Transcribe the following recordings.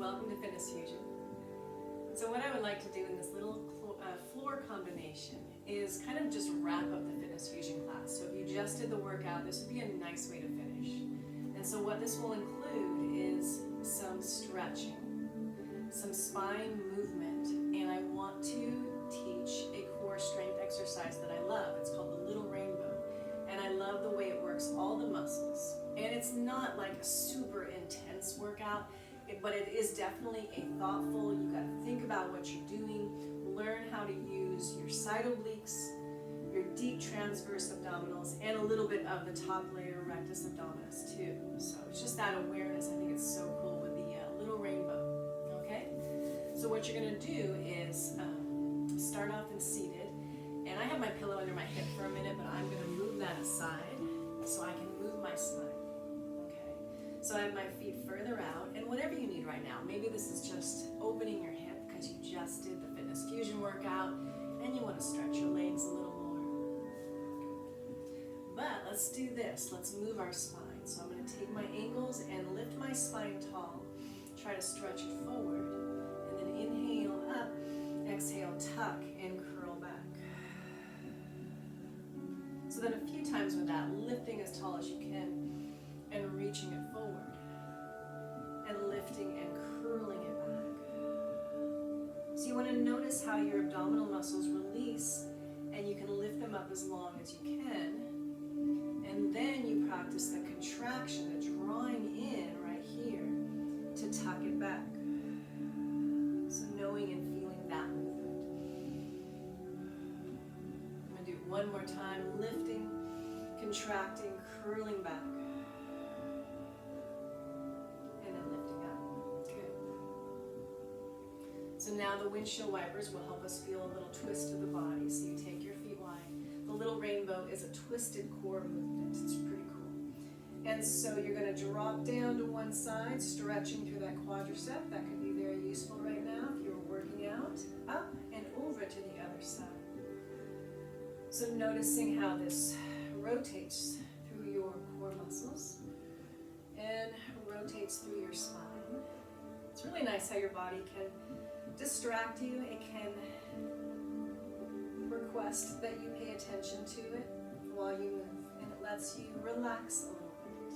welcome to Fitness Fusion. So what I would like to do in this little floor combination is kind of just wrap up the Fitness Fusion class. So if you just did the workout, this would be a nice way to finish. And so what this will include is some stretching, some spine movement, and I want to teach a core strength exercise that I love. It's called the Little Rainbow, and I love the way it works all the muscles. And it's not like a super intense workout, but it is definitely a thoughtful, you got to think about what you're doing, learn how to use your side obliques, your deep transverse abdominals, and a little bit of the top layer rectus abdominis too. So it's just that awareness. I think it's so cool with the Little Rainbow. Okay? So what you're going to do is start off in seated, and I have my pillow under my hip for a minute, but I'm going to move that aside so I can move my spine. So I have my feet further out, and whatever you need right now. Maybe this is just opening your hip because you just did the Fitness Fusion workout and you want to stretch your legs a little more. But let's do this. Let's move our spine. So I'm going to take my ankles and lift my spine tall. Try to stretch it forward, and then inhale up, exhale, tuck, and curl back. So then a few times with that, lifting as tall as you can, and reaching it forward, and lifting and curling it back. So you want to notice how your abdominal muscles release, and you can lift them up as long as you can, and then you practice the contraction, the drawing in right here to tuck it back. So knowing and feeling that movement. I'm going to do it one more time, lifting, contracting, curling back. So now the windshield wipers will help us feel a little twist of the body. So you take your feet wide. The Little Rainbow is a twisted core movement. It's pretty cool. And so you're going to drop down to one side, stretching through that quadricep. That could be very useful right now if you're working out. Up and over to the other side. So noticing how this rotates through your core muscles and rotates through your spine. It's really nice how your body can distract you. It can request that you pay attention to it while you move, and it lets you relax a little bit.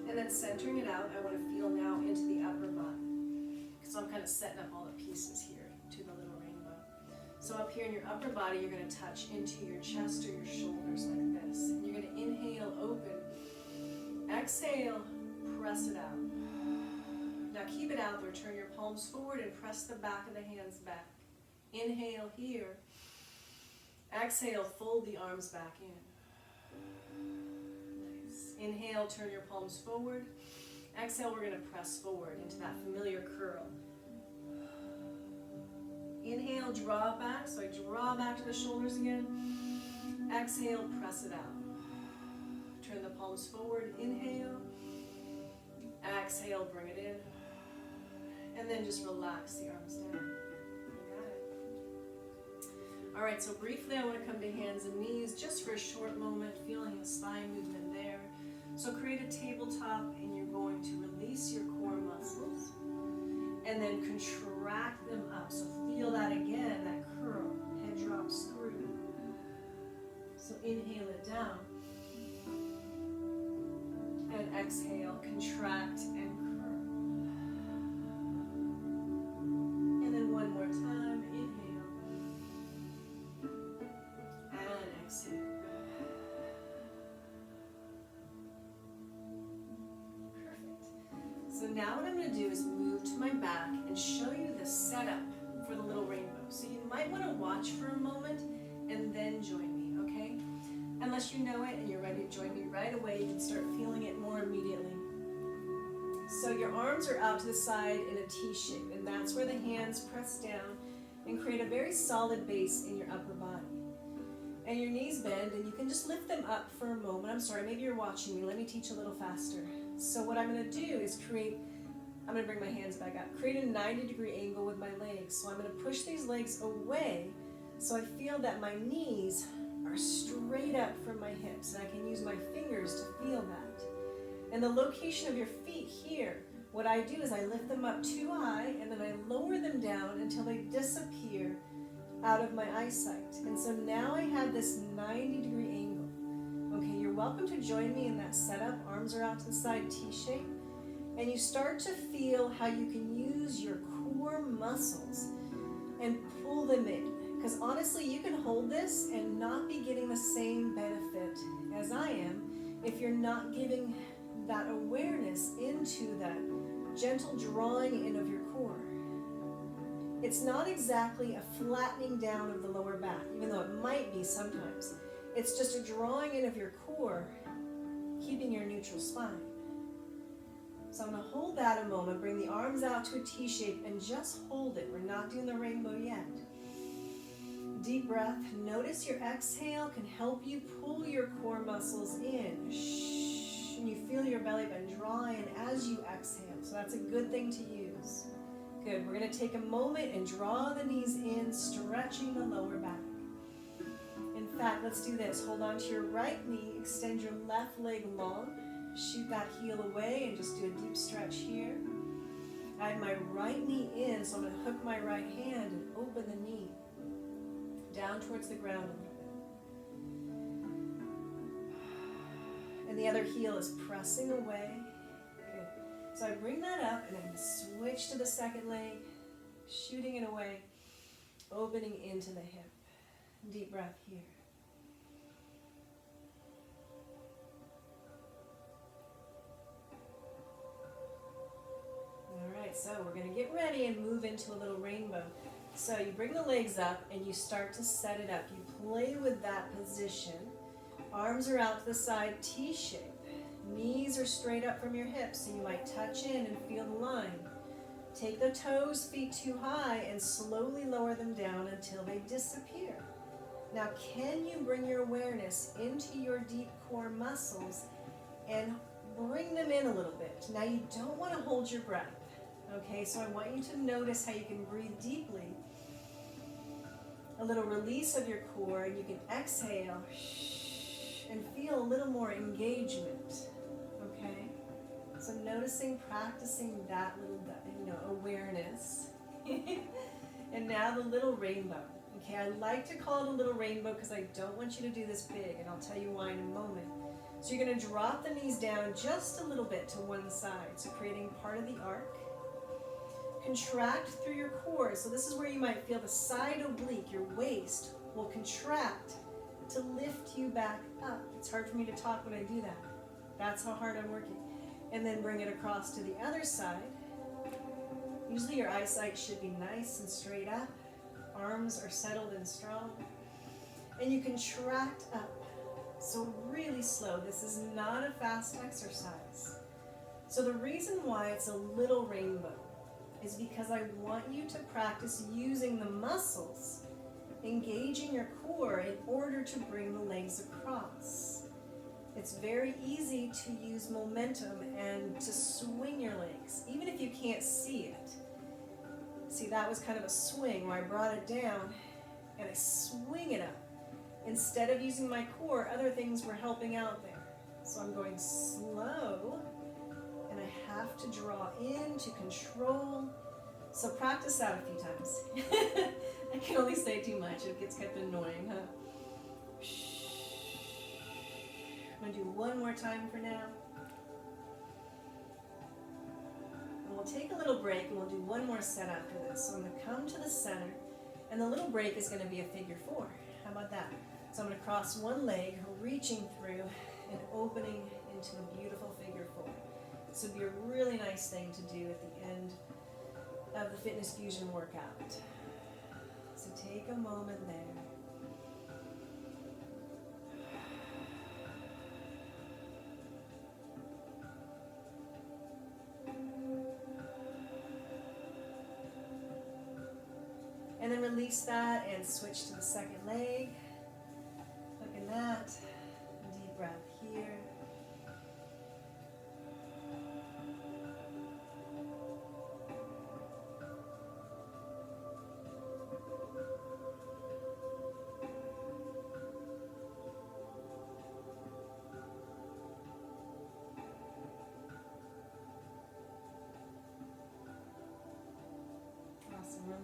And then centering it out, I want to feel now into the upper body. So I'm kind of setting up all the pieces here to the Little Rainbow. So up here in your upper body, you're going to touch into your chest or your shoulders like this. And you're going to inhale, open. Exhale, press it out. Now keep it out there. Turn your palms forward and press the back of the hands back. Inhale here. Exhale, fold the arms back in. Nice. Inhale, turn your palms forward. Exhale, we're going to press forward into that familiar curl. Inhale, draw back, so I draw back to the shoulders again. Exhale, press it out. Turn the palms forward, inhale. Exhale, bring it in. And then just relax the arms down. You got it. All right, so briefly I want to come to hands and knees just for a short moment, feeling the spine movement there. So create a tabletop, and you're going to release your core muscles. And then contract them up. So feel that again, that curl. Head drops through. So inhale it down. And exhale, contract and curl. And then one more time, inhale. And exhale. So now what I'm going to do is move to my back and show you the setup for the Little Rainbow. So you might want to watch for a moment and then join me, okay? Unless you know it and you're ready to join me right away, you can start feeling it more immediately. So your arms are out to the side in a T shape, and that's where the hands press down and create a very solid base in your upper body. And your knees bend, and you can just lift them up for a moment. I'm sorry, maybe you're watching me. Let me teach a little faster. So what I'm going to do is I'm going to bring my hands back up, create a 90-degree angle with my legs. So I'm going to push these legs away so I feel that my knees are straight straight up from my hips, and I can use my fingers to feel that. And the location of your feet here, what I do is I lift them up too high, and then I lower them down until they disappear out of my eyesight. And so now I have this 90-degree angle. Okay, you're welcome to join me in that setup. Arms are out to the side, T-shape. And you start to feel how you can use your core muscles and pull them in. Because honestly, you can hold this and not be getting the same benefit as I am if you're not giving that awareness into that gentle drawing in of your core. It's not exactly a flattening down of the lower back, even though it might be sometimes. It's just a drawing in of your core, keeping your neutral spine. So I'm going to hold that a moment, bring the arms out to a T shape and just hold it. We're not doing the rainbow yet. Deep breath. Notice your exhale can help you pull your core muscles in. And you feel your belly button draw in as you exhale. So that's a good thing to use. Good. We're going to take a moment and draw the knees in, stretching the lower back. In fact, let's do this. Hold on to your right knee, extend your left leg long, shoot that heel away and just do a deep stretch here. I have my right knee in, so I'm going to hook my right hand and open the knee down towards the ground a little bit. And the other heel is pressing away. Good. So I bring that up and I switch to the second leg, shooting it away, opening into the hip. Deep breath here. Alright, so we're going to get ready and move into a little rainbow. So you bring the legs up and you start to set it up. You play with that position. Arms are out to the side, T-shape. Knees are straight up from your hips, so you might touch in and feel the line. Take the toes, feet too high, and slowly lower them down until they disappear. Now, can you bring your awareness into your deep core muscles and bring them in a little bit? Now, you don't want to hold your breath, okay? So I want you to notice how you can breathe deeply. A little release of your core, and you can exhale and feel a little more engagement, okay? So noticing, practicing that little, awareness. And now the little rainbow. Okay, I like to call it a little rainbow because I don't want you to do this big, and I'll tell you why in a moment. So you're going to drop the knees down just a little bit to one side, so creating part of the arc. Contract through your core. So this is where you might feel the side oblique, your waist will contract to lift you back up. It's hard for me to talk when I do that. That's how hard I'm working. And then bring it across to the other side. Usually your eyesight should be nice and straight up. Arms are settled and strong. And you contract up. So really slow. This is not a fast exercise. So the reason why it's a little rainbow is because I want you to practice using the muscles, engaging your core in order to bring the legs across. It's very easy to use momentum and to swing your legs, even if you can't see it. See, that was kind of a swing where I brought it down and I swing it up. Instead of using my core, other things were helping out there. So I'm going slow, and I have to draw in to control. So practice that a few times. I can only say too much. It gets kind of annoying, huh? I'm going to do one more time for now. And we'll take a little break, and we'll do one more set after this. So I'm going to come to the center, and the little break is going to be a figure four. How about that? So I'm going to cross one leg, reaching through and opening into a beautiful figure four. This would be a really nice thing to do at the end of the Fitness Fusion workout. So take a moment there. And then release that and switch to the second leg. Look at that. Deep breath here.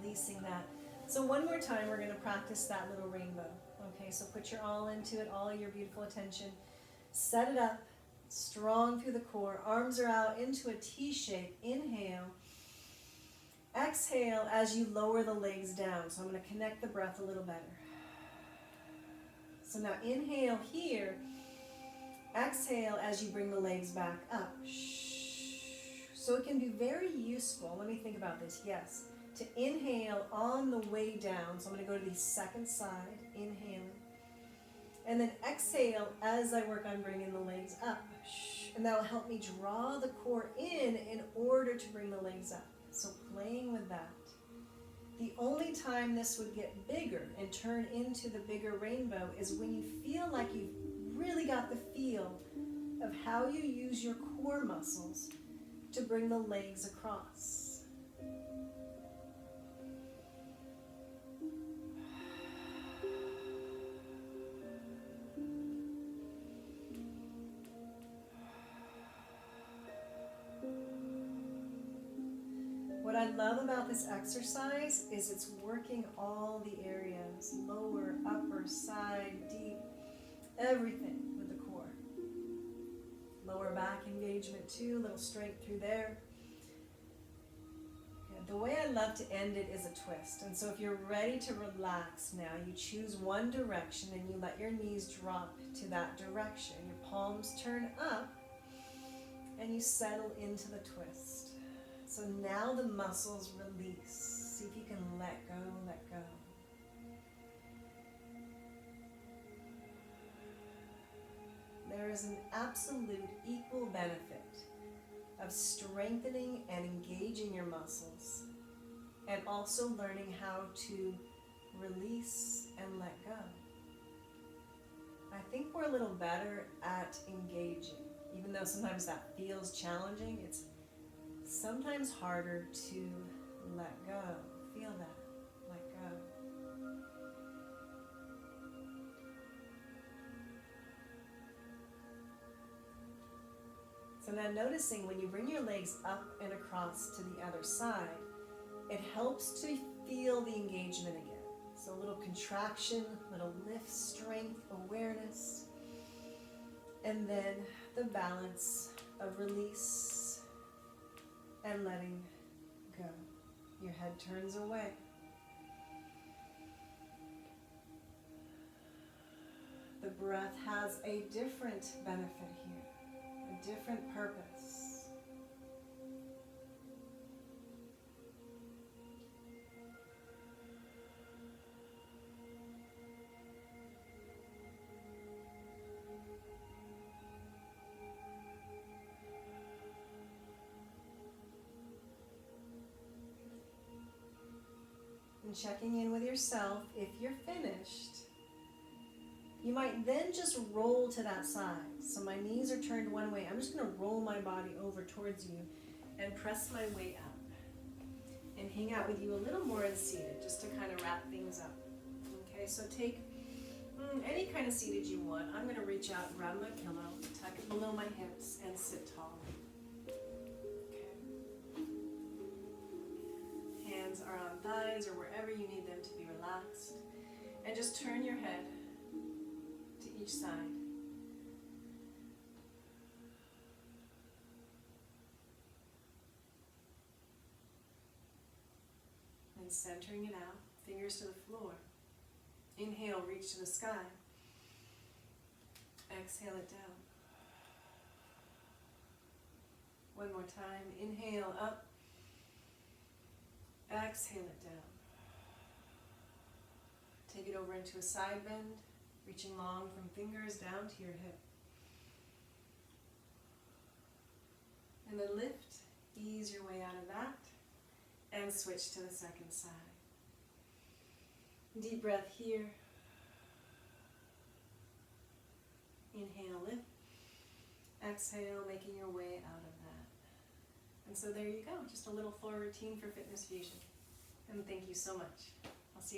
releasing that. So one more time, we're going to practice that little rainbow. Okay, so put your all into it, all your beautiful attention. Set it up, strong through the core. Arms are out into a T shape. Inhale. Exhale as you lower the legs down. So I'm going to connect the breath a little better. So now inhale here. Exhale as you bring the legs back up. So it can be very useful. Let me think about this. Yes. To inhale on the way down. So I'm going to go to the second side. Inhaling. And then exhale as I work on bringing the legs up. And that will help me draw the core in order to bring the legs up. So playing with that. The only time this would get bigger and turn into the bigger rainbow is when you feel like you've really got the feel of how you use your core muscles to bring the legs across. What I love about this exercise is it's working all the areas, lower, upper, side, deep, everything with the core. Lower back engagement too, little strength through there. The way I love to end it is a twist. And so if you're ready to relax now, you choose one direction and you let your knees drop to that direction. Your palms turn up and you settle into the twist. So now the muscles release. See if you can let go, let go. There is an absolute equal benefit of strengthening and engaging your muscles and also learning how to release and let go. I think we're a little better at engaging. Even though sometimes that feels challenging, it's sometimes harder to let go. Feel that. Let go. So now noticing when you bring your legs up and across to the other side, it helps to feel the engagement again. So a little contraction, little lift, strength, awareness, and then the balance of release and letting go. Your head turns away. The breath has a different benefit here, a different purpose. And checking in with yourself, if you're finished, you might then just roll to that side. So my knees are turned one way. I'm just going to roll my body over towards you and press my way up. And hang out with you a little more in seated, just to kind of wrap things up. Okay, so take any kind of seated you want. I'm going to reach out and grab my pillow, tuck it below my hips, and sit tall. Are on thighs or wherever you need them to be relaxed, and just turn your head to each side. And centering it out, fingers to the floor. Inhale, reach to the sky. Exhale it down. One more time. Inhale up. Exhale it down. Take it over into a side bend, reaching long from fingers down to your hip. And then lift, ease your way out of that, and switch to the second side. Deep breath here. Inhale, lift. Exhale, making your way out of that. And so there you go, just a little floor routine for Fitness Fusion. And thank you so much.